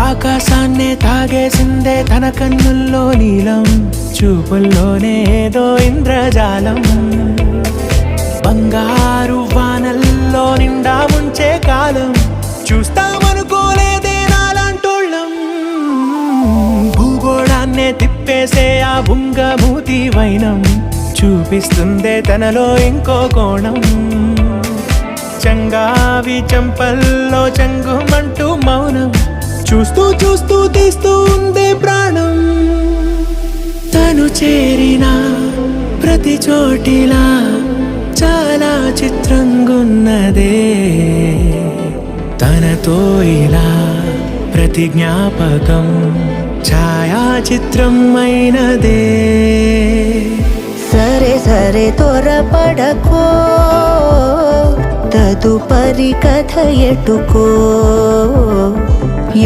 ఆకాశాన్నే తాగేసిందే తన కన్నుల్లో నీలం, చూపుల్లోనే ఏదో ఇంద్రజాలం. బంగారు వానల్లో నిండా ముంచే కాలం, చూస్తామనుకోలేదే నాలాంటోళ్ళం. భూగోళాన్నే తిప్పేసే ఆ బుంగమూతి వైనం, చూపిస్తుందే తనలో ఇంకో కోణం. చంగావి చంపల్లో చంగుమంటూ మౌనం, చూస్తూ చూస్తూ తీస్తూ ఉందే ప్రాణం. తను చేరిన ప్రతి చోటిలా చాలా చిత్రంగున్నదే, తనతో ఇలా ప్రతి జ్ఞాపకం ఛాయాచిత్రం అయినదే. సరే సరే త్వరపడకో, తదుపరి కథ ఎటుకో.